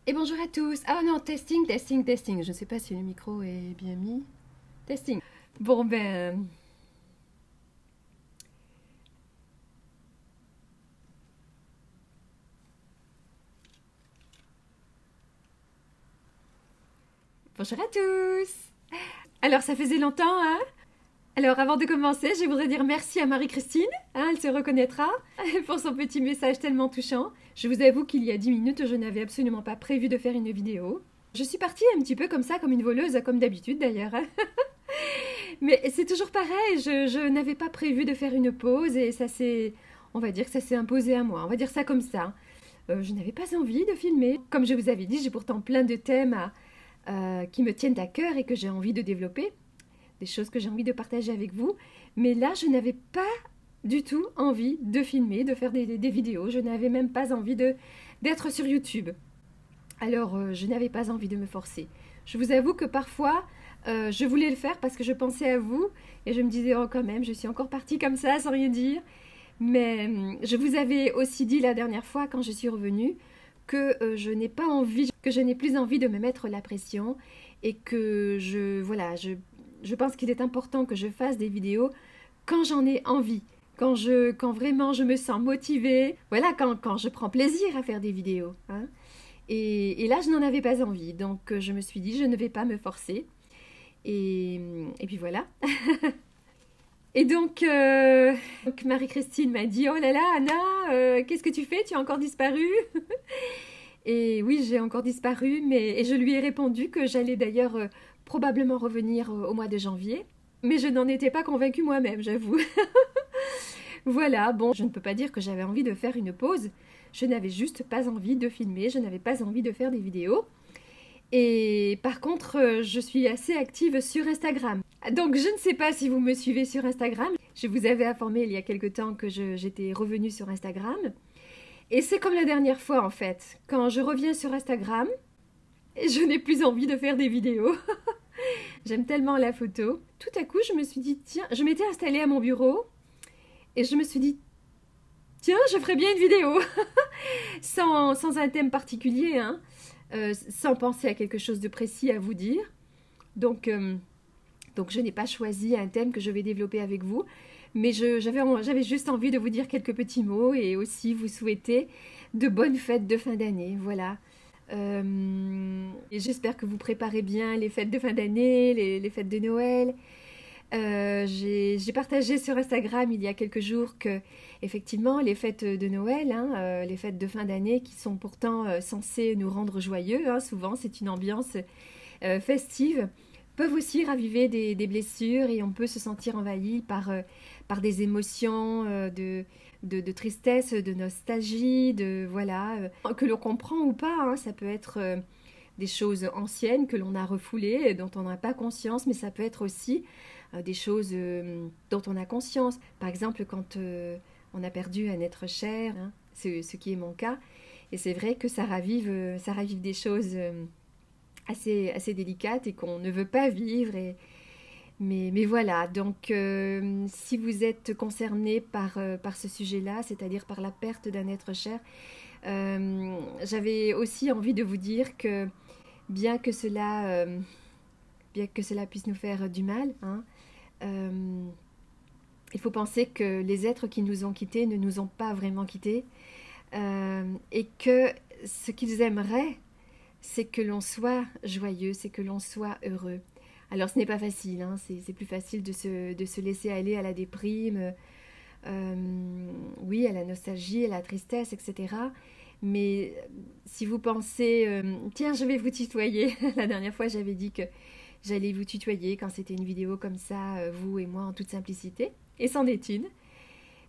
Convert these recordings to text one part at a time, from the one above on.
Et bonjour à tous. Ah non, testing, testing, testing. Je ne sais pas si le micro est bien mis. Testing. Bon ben... Bonjour à tous. Alors ça faisait longtemps, hein? Alors avant de commencer, je voudrais dire merci à Marie-Christine, hein, elle se reconnaîtra, pour son petit message tellement touchant. Je vous avoue qu'il y a 10 minutes, je n'avais absolument pas prévu de faire une vidéo. Je suis partie un petit peu comme ça, comme une voleuse, comme d'habitude d'ailleurs. Mais c'est toujours pareil, je n'avais pas prévu de faire une pause et ça s'est, on va dire que ça s'est imposé à moi, on va dire ça comme ça. Je n'avais pas envie de filmer. Comme je vous avais dit, j'ai pourtant plein de thèmes qui me tiennent à cœur et que j'ai envie de développer, des choses que j'ai envie de partager avec vous. Mais là, je n'avais pas du tout envie de filmer, de faire des vidéos. Je n'avais même pas envie d'être sur YouTube. Alors, je n'avais pas envie de me forcer. Je vous avoue que parfois, je voulais le faire parce que je pensais à vous et je me disais, oh quand même, je suis encore partie comme ça sans rien dire. Mais je vous avais aussi dit la dernière fois quand je suis revenue que je n'ai pas envie, que je n'ai plus envie de me mettre la pression et que voilà, je pense qu'il est important que je fasse des vidéos quand j'en ai envie, quand vraiment je me sens motivée, voilà, quand je prends plaisir à faire des vidéos, hein. Et là, je n'en avais pas envie, donc je me suis dit, je ne vais pas me forcer. Et puis voilà. Et donc Marie-Christine m'a dit, oh là là, Anna, qu'est-ce que tu fais? Tu as encore disparu? Et oui, j'ai encore disparu, et je lui ai répondu que j'allais d'ailleurs probablement revenir au mois de janvier. Mais je n'en étais pas convaincue moi-même, j'avoue. Voilà, bon, je ne peux pas dire que j'avais envie de faire une pause. Je n'avais juste pas envie de filmer, je n'avais pas envie de faire des vidéos. Et par contre, je suis assez active sur Instagram. Donc je ne sais pas si vous me suivez sur Instagram. Je vous avais informé il y a quelque temps que j'étais revenue sur Instagram. Et c'est comme la dernière fois en fait. Quand je reviens sur Instagram, je n'ai plus envie de faire des vidéos. J'aime tellement la photo. Tout à coup, je me suis dit, tiens, je m'étais installée à mon bureau et je me suis dit, tiens, je ferais bien une vidéo. Sans un thème particulier, hein. Sans penser à quelque chose de précis à vous dire. Donc, donc je n'ai pas choisi un thème que je vais développer avec vous, mais j'avais juste envie de vous dire quelques petits mots et aussi vous souhaiter de bonnes fêtes de fin d'année. Voilà. Et j'espère que vous préparez bien les fêtes de fin d'année, les fêtes de Noël. J'ai partagé sur Instagram il y a quelques jours que, effectivement, les fêtes de Noël, hein, les fêtes de fin d'année qui sont pourtant censées nous rendre joyeux, hein, souvent c'est une ambiance festive, peuvent aussi raviver des blessures et on peut se sentir envahi par des émotions de tristesse, de nostalgie, voilà, que l'on comprend ou pas, hein, ça peut être des choses anciennes que l'on a refoulées, dont on n'a pas conscience, mais ça peut être aussi des choses dont on a conscience. Par exemple, quand on a perdu un être cher, hein, ce qui est mon cas, et c'est vrai que ça ravive des choses assez délicates et qu'on ne veut pas vivre. Mais voilà, donc si vous êtes concerné par ce sujet-là, c'est-à-dire par la perte d'un être cher, j'avais aussi envie de vous dire que bien que cela, bien que cela puisse nous faire du mal, hein, il faut penser que les êtres qui nous ont quittés ne nous ont pas vraiment quittés, et que ce qu'ils aimeraient, c'est que l'on soit joyeux, c'est que l'on soit heureux. Alors ce n'est pas facile, hein, c'est plus facile de se laisser aller à la déprime, oui, à la nostalgie, à la tristesse, etc. Mais si vous pensez, tiens, je vais vous tutoyer. La dernière fois, j'avais dit que j'allais vous tutoyer quand c'était une vidéo comme ça, vous et moi en toute simplicité. Et c'en est une.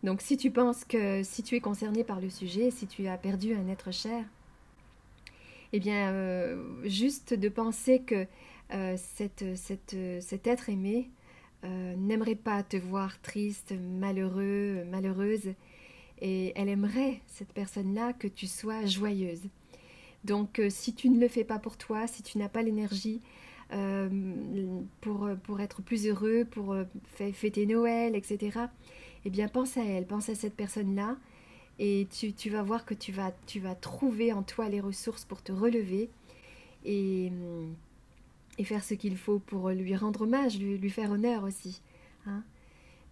Donc si tu penses que si tu es concerné par le sujet, si tu as perdu un être cher, eh bien, juste de penser que cet être aimé n'aimerait pas te voir triste, malheureux, malheureuse, et elle aimerait, cette personne-là, que tu sois joyeuse. Donc, si tu ne le fais pas pour toi, si tu n'as pas l'énergie euh, pour être plus heureux, pour fêter Noël, etc., eh bien, pense à elle, pense à cette personne-là, et tu vas voir que tu vas trouver en toi les ressources pour te relever et, et faire ce qu'il faut pour lui rendre hommage, lui faire honneur aussi. Hein.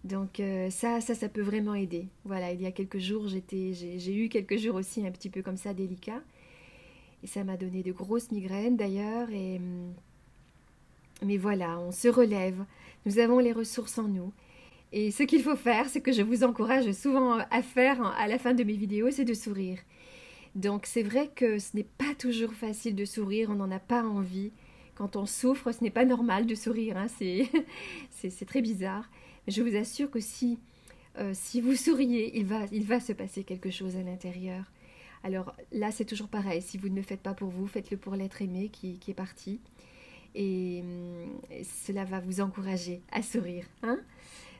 Donc ça peut vraiment aider. Voilà, il y a quelques jours, j'ai eu quelques jours aussi un petit peu comme ça délicats. Et ça m'a donné de grosses migraines d'ailleurs. Mais voilà, on se relève. Nous avons les ressources en nous. Et ce qu'il faut faire, c'est que je vous encourage souvent à faire à la fin de mes vidéos, c'est de sourire. Donc c'est vrai que ce n'est pas toujours facile de sourire, on n'en a pas envie. Quand on souffre, ce n'est pas normal de sourire, hein, c'est très bizarre. Mais je vous assure que si vous souriez, il va se passer quelque chose à l'intérieur. Alors là, c'est toujours pareil, si vous ne le faites pas pour vous, faites-le pour l'être aimé qui est parti. Et cela va vous encourager à sourire. Hein.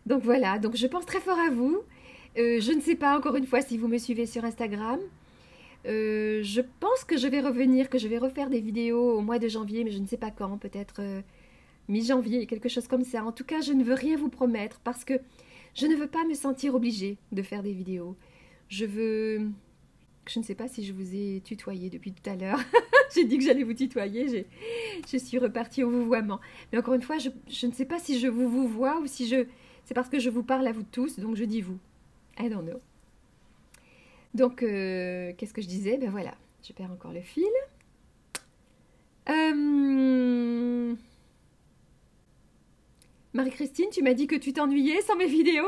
Donc voilà, donc je pense très fort à vous. Je ne sais pas encore une fois si vous me suivez sur Instagram. Je pense que je vais revenir, que je vais refaire des vidéos au mois de janvier, mais je ne sais pas quand, peut-être mi-janvier, quelque chose comme ça. En tout cas, je ne veux rien vous promettre parce que je ne veux pas me sentir obligée de faire des vidéos. Je ne sais pas si je vous ai tutoyé depuis tout à l'heure. J'ai dit que j'allais vous tutoyer, je suis repartie au vouvoiement. Mais encore une fois, je ne sais pas si je vous vois ou si je... C'est parce que je vous parle à vous tous, donc je dis vous. I don't know. Donc, qu'est-ce que je disais? Ben voilà, je perds encore le fil. Marie-Christine, tu m'as dit que tu t'ennuyais sans mes vidéos.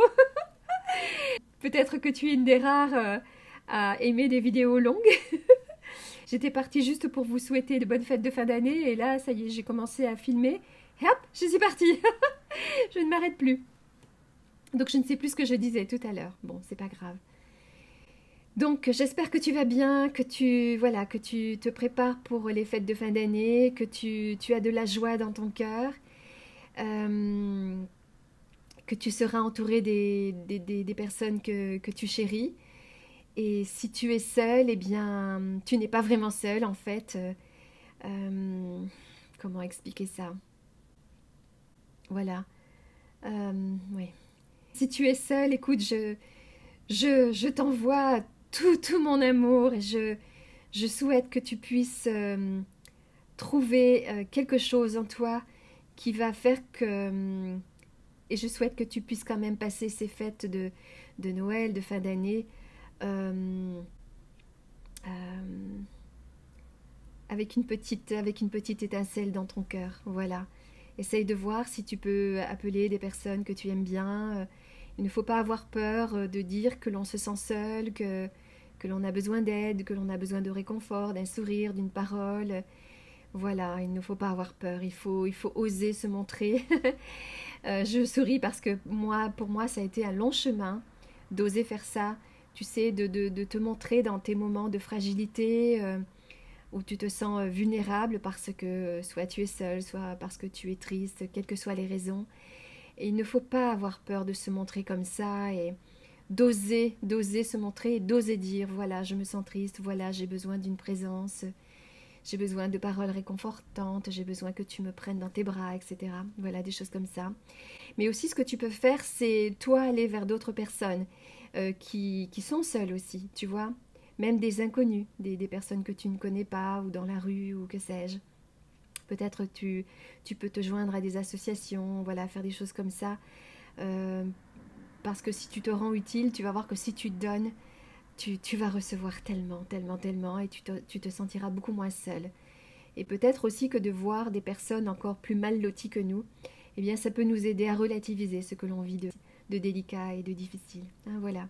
Peut-être que tu es une des rares à aimer des vidéos longues. J'étais partie juste pour vous souhaiter de bonnes fêtes de fin d'année et là, ça y est, j'ai commencé à filmer. Et hop, je suis partie. Je ne m'arrête plus. Donc, je ne sais plus ce que je disais tout à l'heure. Bon, c'est pas grave. Donc, j'espère que tu vas bien, que tu te prépares pour les fêtes de fin d'année, que tu as de la joie dans ton cœur, que tu seras entouré des personnes que tu chéris. Et si tu es seule, eh bien, tu n'es pas vraiment seule en fait. Comment expliquer ça? Voilà. Oui. Si tu es seule, écoute, je t'envoie tout mon amour et je souhaite que tu puisses trouver quelque chose en toi qui va faire que... et je souhaite que tu puisses quand même passer ces fêtes de Noël, de fin d'année, avec une petite étincelle dans ton cœur. Voilà. Essaye de voir si tu peux appeler des personnes que tu aimes bien. Il ne faut pas avoir peur de dire que l'on se sent seul, que l'on a besoin d'aide, que l'on a besoin de réconfort, d'un sourire, d'une parole. Voilà, il ne faut pas avoir peur, il faut oser se montrer. Je souris parce que pour moi, ça a été un long chemin d'oser faire ça. Tu sais, de te montrer dans tes moments de fragilité, où tu te sens vulnérable parce que soit tu es seule, soit parce que tu es triste, quelles que soient les raisons. Et il ne faut pas avoir peur de se montrer comme ça et d'oser se montrer et d'oser dire, voilà, je me sens triste, voilà, j'ai besoin d'une présence, j'ai besoin de paroles réconfortantes, j'ai besoin que tu me prennes dans tes bras, etc. Voilà, des choses comme ça. Mais aussi, ce que tu peux faire, c'est toi aller vers d'autres personnes qui sont seules aussi, tu vois. Même des inconnus, des personnes que tu ne connais pas, ou dans la rue, ou que sais-je. Peut-être tu peux te joindre à des associations, voilà, faire des choses comme ça. Parce que si tu te rends utile, tu vas voir que si tu donnes, tu vas recevoir tellement, et tu te sentiras beaucoup moins seul. Et peut-être aussi que de voir des personnes encore plus mal loties que nous, eh bien, ça peut nous aider à relativiser ce que l'on vit de délicat et de difficile. Hein, voilà.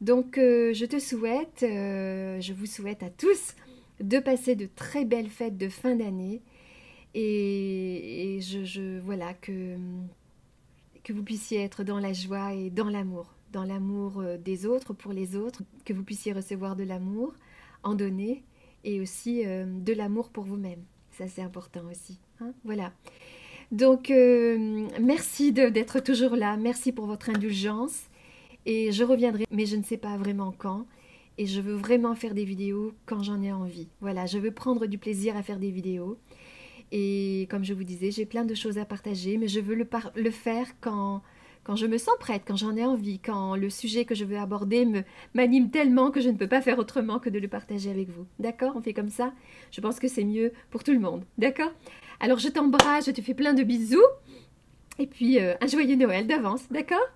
Donc, je vous souhaite à tous de passer de très belles fêtes de fin d'année et voilà, que vous puissiez être dans la joie et dans l'amour des autres, pour les autres, que vous puissiez recevoir de l'amour, en donner, et aussi de l'amour pour vous-même. Ça, c'est important aussi. Hein, voilà. Donc, merci d'être toujours là. Merci pour votre indulgence. Et je reviendrai, mais je ne sais pas vraiment quand. Et je veux vraiment faire des vidéos quand j'en ai envie. Voilà, je veux prendre du plaisir à faire des vidéos. Et comme je vous disais, j'ai plein de choses à partager, mais je veux le faire quand quand je me sens prête, quand j'en ai envie, quand le sujet que je veux aborder m'anime tellement que je ne peux pas faire autrement que de le partager avec vous. D'accord? On fait comme ça? Je pense que c'est mieux pour tout le monde. D'accord? Alors je t'embrasse, je te fais plein de bisous. Et puis un joyeux Noël d'avance. D'accord?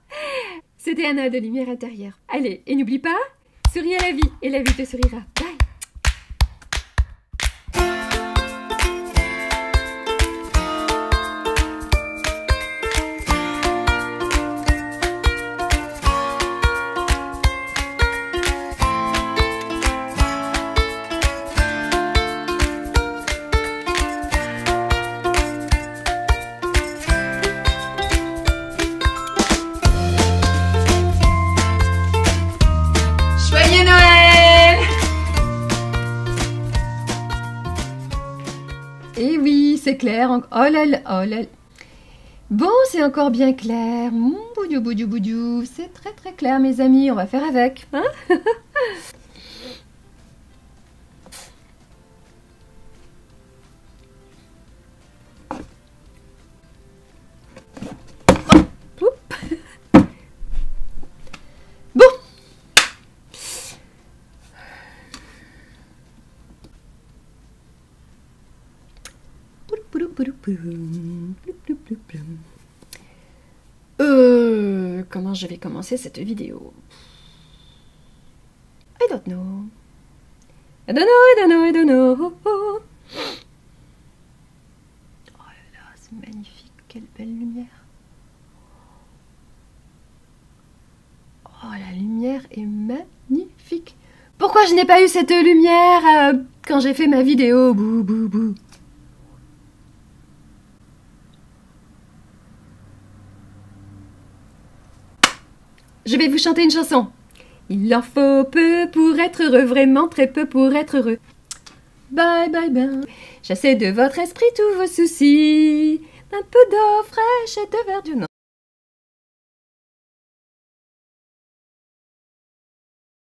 C'était Anna de Lumière Intérieure. Allez, et n'oublie pas, souris à la vie et la vie te sourira. Bye! Et oui, c'est clair. Oh là là, oh là là. Bon, c'est encore bien clair. Boudou, boudou, boudou. C'est très très clair, mes amis. On va faire avec. Hein? Bon. Comment je vais commencer cette vidéo? I don't know. I don't know, I don't know, I don't know. Oh là là, c'est magnifique, quelle belle lumière. Oh, la lumière est magnifique. Pourquoi je n'ai pas eu cette lumière quand j'ai fait ma vidéo? Bouh, bouh, bouh. Je vais vous chanter une chanson. Il en faut peu pour être heureux, vraiment très peu pour être heureux. Bye bye bye. Chassez de votre esprit tous vos soucis. Un peu d'eau fraîche et de verdure. Non.